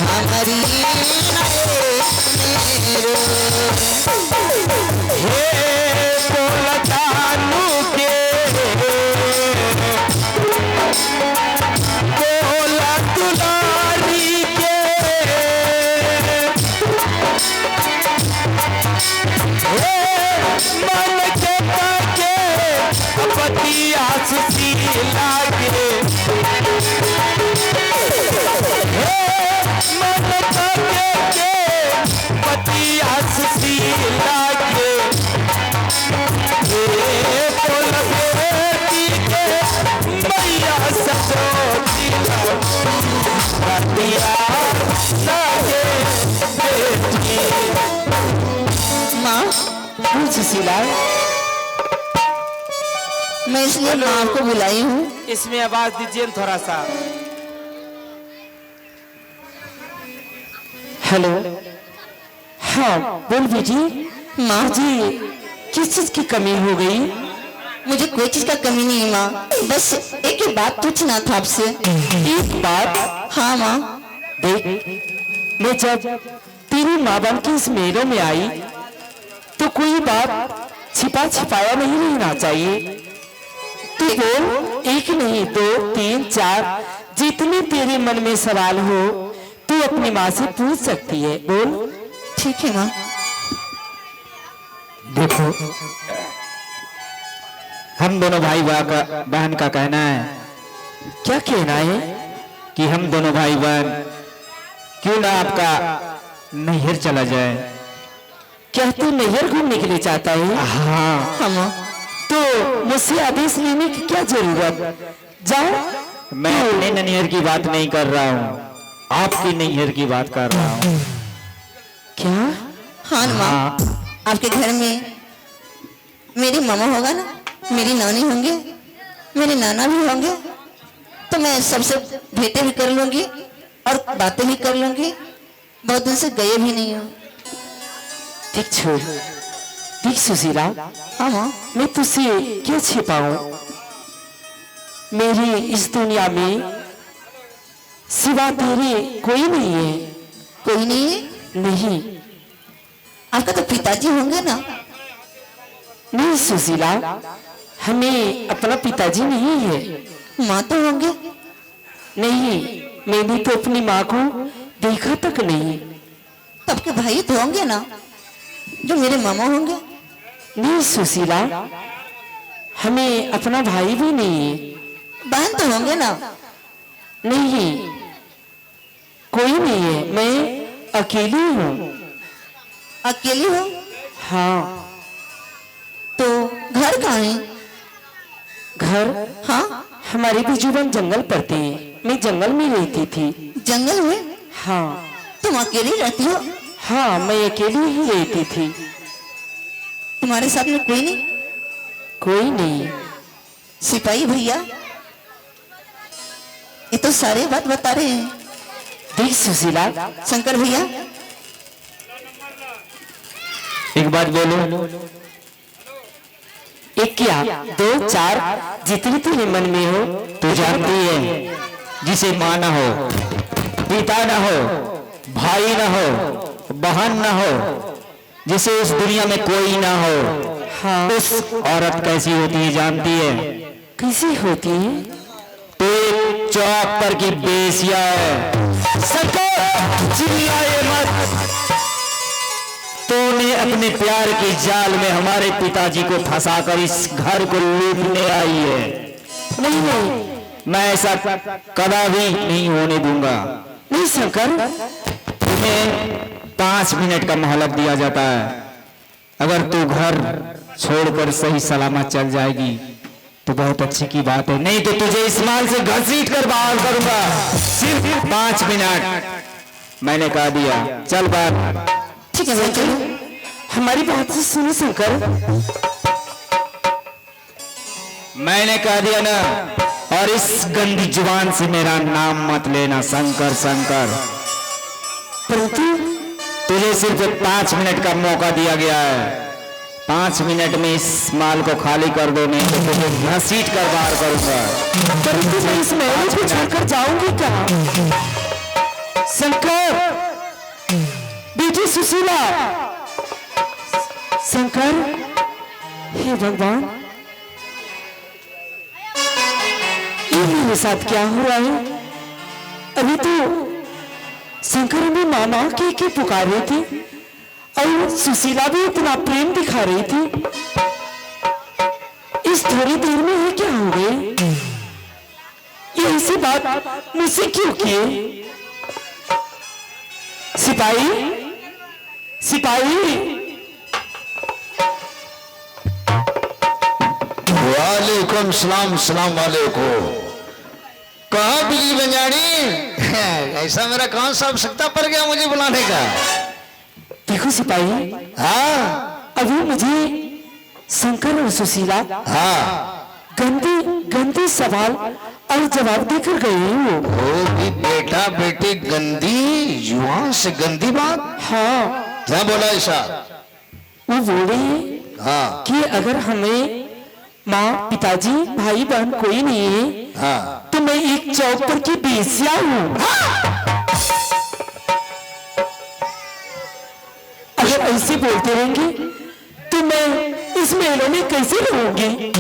हमारी सुशीला, मैं इसलिए माँ आपको बुलाई हूँ। इसमें आवाज दीजिए थोड़ा सा। हेलो, हाँ बोल बेटी। माँ जी, किस चीज की कमी हो गई? मुझे कोई चीज का कमी नहीं है माँ, बस एक ही बात पूछना था आपसे। एक बात? हाँ माँ। देख, मैं जब तेरी माँ बन के इस मेलों में आई तो कोई बात छिपा छिपाया नहीं रहना चाहिए। तू बोल, एक नहीं दो तीन चार, जितने तेरे मन में सवाल हो तू अपनी माँ से पूछ सकती है। बोल। ठीक है माँ। देखो, हम दोनों भाई बहन का कहना है। क्या कहना है? कि हम दोनों भाई बहन क्यों ना आपका नैहर चला जाए। क्या तू नैहर घूमने के लिए चाहता है? हाँ। हाँ, तो मुझसे आदेश लेने की क्या जरूरत? जाओ। मैं अपने नैहर की बात नहीं कर रहा हूँ, आपकी नैहर की बात कर रहा हूँ। क्या? हाँ माँ, आपके घर में मेरी मामा होगा ना, मेरी नानी होंगे, मेरे नाना भी होंगे, तो मैं सबसे भेंटें भी कर लूंगी और बातें भी कर लूंगी। बहुत दिन से गए भी नहीं हो। ठीक छोड़, ठीक सुशीला। हाँ माँ, मैं तुझसे क्या छिपाऊं? मेरी इस दुनिया में सिवा तेरे कोई नहीं है। कोई नहीं है? नहीं। आपका तो पिताजी होंगे ना? नहीं सुशीला, हमें अपना पिताजी नहीं है। माँ तो होंगे? नहीं, मैंने तो अपनी माँ को देखा तक नहीं। तब के भाई तो होंगे ना, जो मेरे मामा होंगे? नहीं सुशीला, हमें अपना भाई भी नहीं है। बहन तो होंगे ना? नहीं, कोई नहीं है, मैं अकेली हूँ। अकेली हो? हाँ। तो घर कहाँ है? घर? हाँ, हमारे भी जीवन जंगल पड़ते हैं। मैं जंगल में रहती थी। जंगल में? हाँ। तुम अकेली रहती हो? हाँ, मैं अकेली ही रहती थी। तुम्हारे साथ में कोई नहीं? कोई नहीं। सिपाही भैया, ये तो सारे बात बता रहे हैं। देख सुशीला, शंकर भैया, एक बात बोलो। एक क्या दो चार, जितनी तेरे मन में हो। तू जानती है, जिसे माँ ना हो, पिता ना हो, भाई ना हो, बहन ना हो, जिसे इस दुनिया में कोई ना हो, हाँ, उस औरत कैसी होती है जानती है? कैसी होती है? तो एक चौक पर की बेसिया है। चिल्लाए मत। तूने अपने प्यार की जाल में हमारे पिताजी को फंसाकर इस घर को लूटने आई है। नहीं नहीं, मैं ऐसा कदापि नहीं होने दूंगा। नहीं शंकर, तुम्हें 5 मिनट का मोहलत दिया जाता है। अगर तू घर छोड़कर सही सलामत चल जाएगी तो बहुत अच्छी की बात है, नहीं तो तुझे इस माल से घसीट कर बाहर करूंगा। सिर्फ 5 मिनट मैंने कहा दिया। चल बाहर। ठीक है चलो, हमारी बात से सुनो शंकर। मैंने कह दिया ना, और इस गंदी जुबान से मेरा नाम मत लेना, शंकर शंकर। परंतु तुझे सिर्फ 5 मिनट का मौका दिया गया है। 5 मिनट में इस माल को खाली कर दो, नहीं तो तुझे घसीट कर बाहर करूंगा। परंतु मैं इस महल को छोड़कर जाऊंगी कहाँ? शंकर, सुशीला, शंकर, हे भगवान, ये मेरे साथ क्या हो रहा है? अभी तो शंकर ने मामा के पुकार रहे थे और सुशीला भी इतना प्रेम दिखा रही थी। इस थोड़ी देर में ये क्या हो गए? ये ऐसी बात मुझसे क्यों किए? सिपाही, सिपाही, वालेकुम सलाम, सलाम वालेकुम। कहा बिजली बंजारी, ऐसा मेरा कौन सा आवश्यकता पड़ गया मुझे बुलाने का? देखो सिपाही, हाँ अभी मुझे शंकर और सुशीला गंदे गंदे सवाल और जवाब देकर गए हैं वो भी बेटा बेटी गंदी जुबान से गंदी बात। हाँ, क्या बोला ऐसा? वो बोल रहे हैं हाँ कि अगर हमें माँ, पिताजी, भाई बहन कोई नहीं है हाँ तो मैं एक चौक पर की बेसिया हूँ। अगर ऐसे बोलते रहेंगे तो मैं इस मेले में कैसे रहूंगी?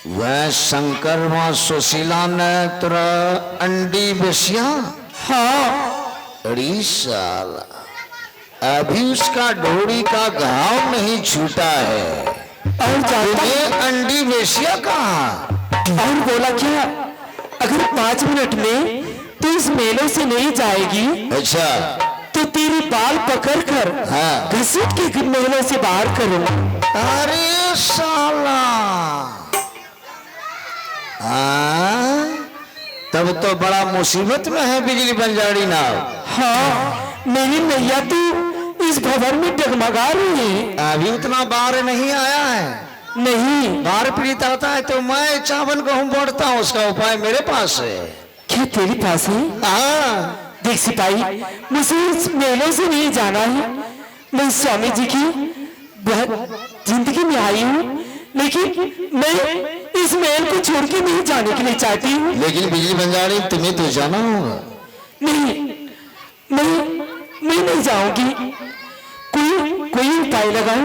वह शंकर माँ सुशीला ने तेरा अंडी बेसिया? हाँ, अरे साला, अभी उसका ढोड़ी का घाव नहीं छूटा है और जाता तुम्हें अंडी बेसिया कहा? और बोला क्या, अगर 5 मिनट में तू इस मेले से नहीं जाएगी अच्छा तो तेरी बाल पकड़कर हाँ। घसीट के मेले से बाहर करूं। अरे साला, हाँ तब तो बड़ा मुसीबत में है बिजली बंजारी ना। हाँ, मेरी नैया तो इस भवन में डगमगा रही है। अभी उतना बार नहीं आया है। नहीं, बार पीड़ित आता है तो मैं चावल गेहूं बोड़ता हूँ, उसका उपाय मेरे पास है। क्या तेरे पास है? हाँ देख सिपाही, मुझे इस मेले से नहीं जाना है। मैं स्वामी जी की जिंदगी में आई हूँ, लेकिन मैं इस मेल को छोड़ के नहीं जाने के लिए चाहती हूँ। लेकिन बिजली बंजारी तुम्हें तो जाना होगा। नहीं, मैं नहीं जाऊंगी। कोई उपाय लगाओ।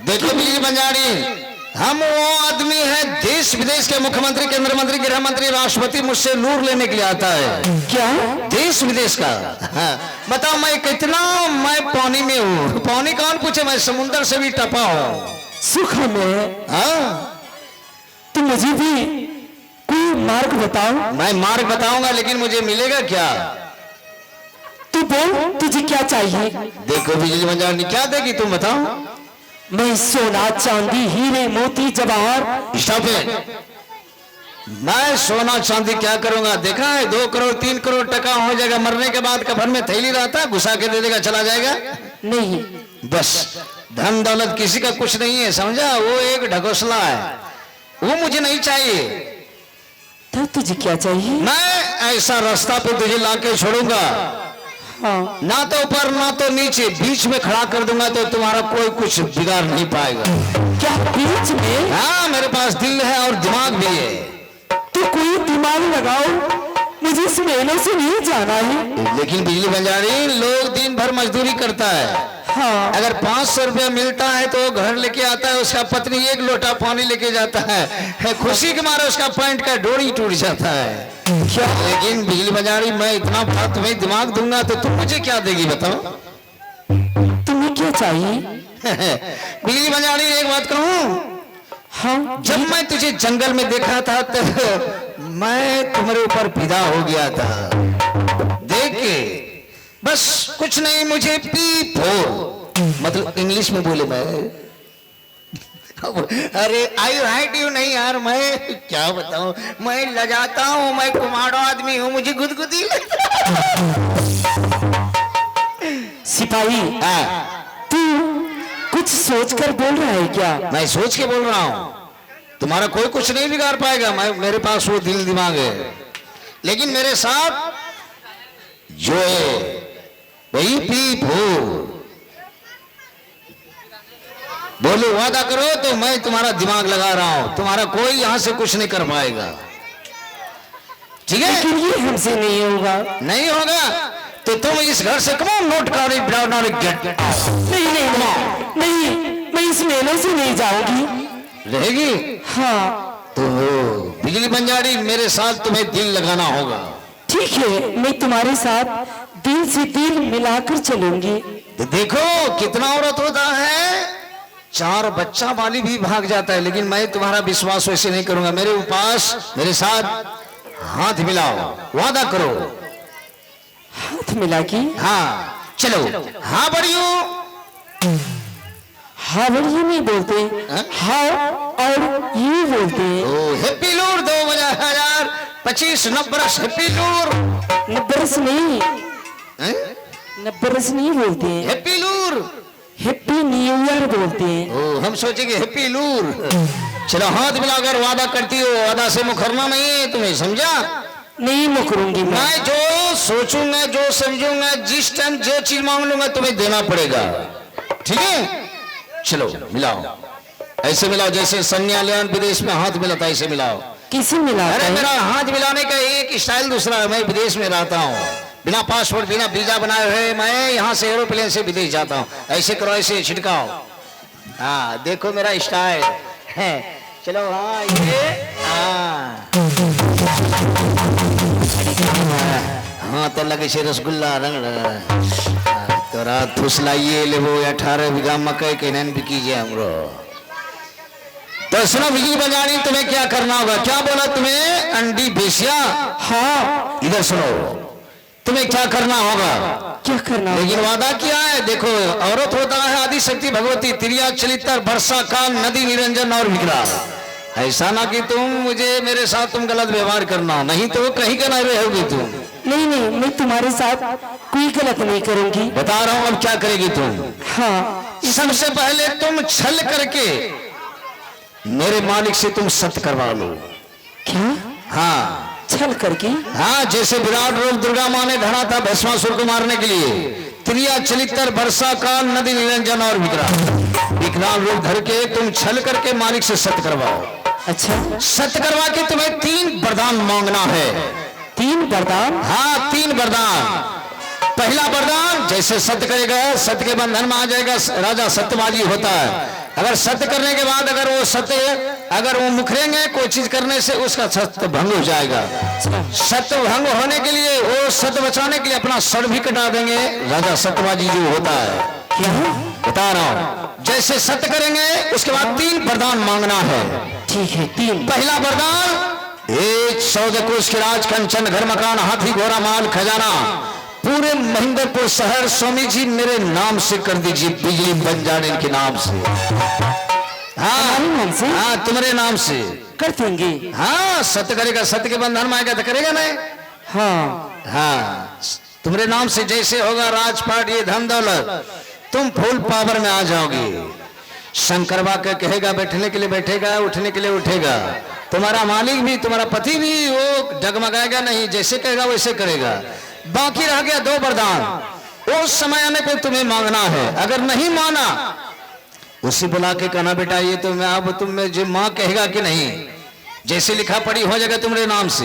देखो बिजली बंजारी, हम वो आदमी है देश विदेश के मुख्यमंत्री, केंद्र मंत्री, गृह मंत्री, राष्ट्रपति मुझसे नूर लेने के लिए आता है। क्या? देश विदेश का। हाँ। बताओ मैं कितना, मैं पानी में हूँ। पानी कौन पूछे, मैं समुद्र से भी टपा हूँ। सुख में। हाँ तो मुझे भी कोई मार्ग बताओ। मैं मार्ग बताऊंगा, लेकिन मुझे मिलेगा क्या? तू बोल, तुझे क्या चाहिए? देखो बिजली बंजारी क्या देगी तुम बताओ? मैं सोना, चांदी, हीरे, मोती, जवाहर। Stop it. मैं सोना चांदी क्या करूंगा? देखा है 2 करोड़ 3 करोड़ टका हो जाएगा, मरने के बाद कफन में थैली रहता है, घुसा के दे देगा, चला जाएगा। नहीं, बस धन दौलत किसी का कुछ नहीं है, समझा? वो एक ढकोसला है, वो मुझे नहीं चाहिए। तो तुझे क्या चाहिए? मैं ऐसा रास्ता पे तुझे लाके छोड़ूंगा, हाँ, ना तो ऊपर ना तो नीचे, बीच में खड़ा कर दूंगा तो तुम्हारा कोई कुछ बिगाड़ नहीं पाएगा। क्या बीच में? हाँ मेरे पास दिल है और दिमाग भी है। तो कोई दिमाग लगाओ, मुझे इस मेले से नहीं जाना है। लेकिन बिजली बंजारी, लोग दिन भर मजदूरी करता है। हाँ, अगर 500 रुपया मिलता है तो वो घर लेके आता है, उसका पत्नी 1 लोटा पानी लेके जाता है, खुशी के मारे उसका पैंट का डोरी टूट जाता है। क्या? लेकिन बिजली बंजारी, मैं इतना बड़ा तुम्हें दिमाग दूंगा तो तुम मुझे क्या देगी बताओ? तुम्हें क्या चाहिए? बिजली बंजारी एक बात कहूं, हाँ, जब मैं तुझे जंगल में देखा था तो मैं तुम्हारे ऊपर फिदा हो गया था देख के। बस कुछ नहीं, मुझे पीप हो, मतलब इंग्लिश में बोले मैं। अरे आई राइट यू नहीं यार, मैं क्या बताऊं, मैं लजाता हूं, मैं कुमाड़ा आदमी हूं, मुझे गुदगुदी सिपाही, तू कुछ सोचकर बोल रहा है क्या? मैं सोच के बोल रहा हूं, तुम्हारा कोई कुछ नहीं बिगाड़ पाएगा। मेरे पास वो दिल दिमाग है, लेकिन मेरे साथ जो है वही पीप हो। बोलो वादा करो तो मैं तुम्हारा दिमाग लगा रहा हूं, तुम्हारा कोई यहां से कुछ नहीं कर पाएगा, ठीक है? लेकिन ये हमसे नहीं होगा। नहीं होगा तो तुम इस घर से कम नोट करो गेट। नहीं नहीं नहीं नहीं, मैं इस मेले से नहीं जाऊंगी। रहेगी हाँ तो बिजली बंजारी, मेरे साथ तुम्हें दिल लगाना होगा। ठीक है, मैं तुम्हारे साथ दिल से दिल मिलाकर चलूंगी। तो देखो कितना औरत होता है, 4 बच्चा वाली भी भाग जाता है, लेकिन मैं तुम्हारा विश्वास वैसे नहीं करूंगा। मेरे पास मेरे साथ हाथ मिलाओ, वादा करो। हाथ मिला की? हाँ चलो। हाँ बढ़ियो। हाँ बढ़िया नहीं बोलते, हाँ और ये बोलते। ओ हैप्पी लूर 2025 नववर्ष हैप्पी लूर। नब्बरस नहीं, हैं? नब्बरस नहीं बोलते, हैप्पी लूर। हैप्पी न्यू ईयर बोलते हैं। ओ हम सोचेंगे हैप्पी लूर। चलो हाथ मिलाकर वादा करती हो, वादा से मुखरना नहीं है, तुम्हें समझा? नहीं मुकरूंगी मैं जो सोचूंगा, जो समझूंगा, जिस टाइम जो चीज मांग लूंगा तुम्हें देना पड़ेगा, ठीक है? चलो मिलाओ, ऐसे मिलाओ जैसे सन्यालयन विदेश में हाथ मिलाता है, ऐसे मिलाओ। किसे मिला? अरे मेरा हाथ मिलाने का एक स्टाइल दूसरा है। मैं विदेश में रहता हूँ, बिना पासपोर्ट बिना वीजा बनाए हुए मैं यहाँ से एरोप्लेन से विदेश जाता हूँ। ऐसे करो, ऐसे छिड़काओ। हाँ देखो मेरा स्टाइल है। चलो हाँ ये हाँ तो लगे से रसगुल्ला रंग तोरा फुसलाइए लेबो 18 बीघा मकई के नैन बिकी जे हमरो। तो सुनो बिजली बंजारी, तुम्हें क्या करना होगा? क्या बोला तुम्हें? अंडी बेसिया। हाँ इधर सुनो, तुम्हें क्या करना होगा? क्या करना? लेकिन वादा किया है। देखो औरत होता है आदि शक्ति भगवती, तिरिया चलितर वर्षा काल नदी निरंजन और विकराल। ऐसा ना कि तुम मुझे मेरे साथ तुम गलत व्यवहार करना, नहीं तो कहीं का ना रहोगी तुम। नहीं नहीं, मैं तुम्हारे साथ कोई गलत नहीं करूंगी। बता रहा हूँ अब क्या करेगी तुम। हाँ सबसे पहले तुम छल करके मेरे मालिक से तुम सत्य करवा लो। क्या? हाँ छल करके? हाँ जैसे विराट रूप दुर्गा माँ ने धरा था भस्मासुर को मारने के लिए, त्रिया चलितर वर्षा काल नदी निरंजन और विकराल रूप धर के तुम छल करके मालिक से सत्य करवाओ। अच्छा, सत्य करवा के तुम्हें 3 वरदान मांगना है। 3 वरदान? हाँ 3 वरदान। पहला वरदान, जैसे सत्य करेगा सत्य के बंधन में आ जाएगा, राजा सत्यवादी होता है। अगर सत्य करने के बाद अगर वो सत्य अगर वो मुखरेंगे कोई चीज करने से, उसका सत्य भंग हो जाएगा। सत्य भंग होने के लिए, वो सत्य बचाने के लिए अपना सर भी कटा देंगे, राजा सत्यवादी जो होता है। क्या? बता रहा हूँ, जैसे सत्य करेंगे उसके बाद 3 वरदान मांगना है। ठीक है, 3। पहला वरदान, 100 कोष के राज, कंचन घर मकान, हाथी घोड़ा माल खजाना, पूरे महेंद्रपुर शहर स्वामी जी मेरे नाम से कर दीजिए, बिजली बंजारे के नाम से। हाँ नाम से? हाँ तुम्हारे नाम से कर देंगे। हाँ सत्य करेगा, सत्य के बंधन में आएगा तो करेगा नहीं। हाँ हाँ तुम्हारे नाम से जैसे होगा राजपाट ये धन दौलत, तुम फुल पावर में आ जाओगे। शंकरबा के कहेगा बैठने के लिए बैठेगा, उठने के लिए उठेगा। तुम्हारा मालिक भी, तुम्हारा पति भी वो डगमगाएगा नहीं, जैसे कहेगा वैसे करेगा। बाकी रह गया 2 वरदान। उस समय आने पे तुम्हें मांगना है। अगर नहीं माना उसी बुला के कहना बेटा ये तो मैं अब तुम्हें जो माँ कहेगा कि नहीं, जैसे लिखा पढ़ी हो जाएगा तुम्हारे नाम से।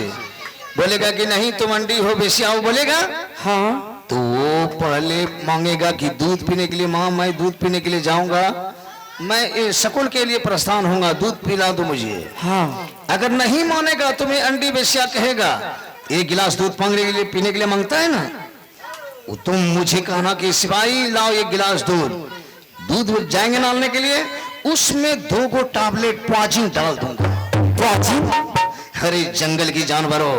बोलेगा कि नहीं तुम अंडी हो बेसिया हो, बोलेगा हाँ, तो वो पहले मांगेगा कि दूध पीने के लिए, माँ मैं दूध पीने के लिए जाऊंगा, मैं स्कूल के लिए प्रस्थान होऊंगा, दूध पिला दो मुझे। हाँ। अगर नहीं मानेगा तुम्हें अंडी बेसिया कहेगा। 1 गिलास दूध मांगने के लिए, पीने के लिए मांगता है ना, वो तुम मुझे कहना कि सिपाही लाओ 1 गिलास दूध जाएंगे डालने के लिए, उसमें 2 गो टैबलेट पॉइजन डाल दूंगा। पॉइजन? अरे जंगल की जानवरों,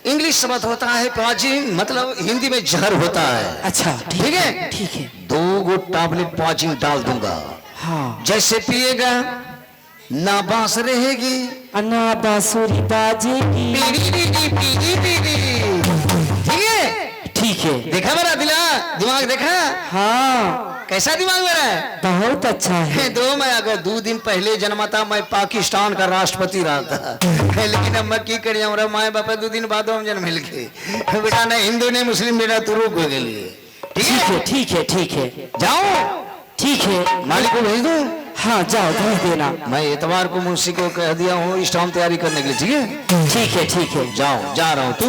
इंग्लिश शब्द होता है पॉइजन, मतलब हिंदी में जहर होता है। अच्छा ठीक है, ठीक है। 2 गो टैबलेट पॉइजन डाल दूंगा। हाँ। जैसे पिएगा ना बांस रहेगी, अन्ना बांसुरी बाजेगी। ठीक है, ठीक है। देखा मेरा दिमाग देखा? हाँ। कैसा दिमाग मेरा है? बहुत अच्छा है। मैं अगर 2 दिन पहले जन्मा था, मैं पाकिस्तान का राष्ट्रपति रहा था। लेकिन अब मैं की करिए, हमारा माए बापा 2 दिन बाद हम जन्म मिल गए। बेटा नहीं हिंदू नहीं मुस्लिम, बेटा तू रुक हो गए। ठीक है ठीक है, ठीक है। जाओ। ठीक है, मालिक को भेज दूं? हाँ जाओ, भेज देना। मैं इतवार को मुंशी को कह दिया हूँ स्टाम्प तैयारी करने के लिए। ठीक है, ठीक है, ठीक है। जाओ, जा रहा हूँ। तू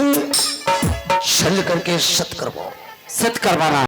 छल करके सत्य करवाओ। सेट करवाना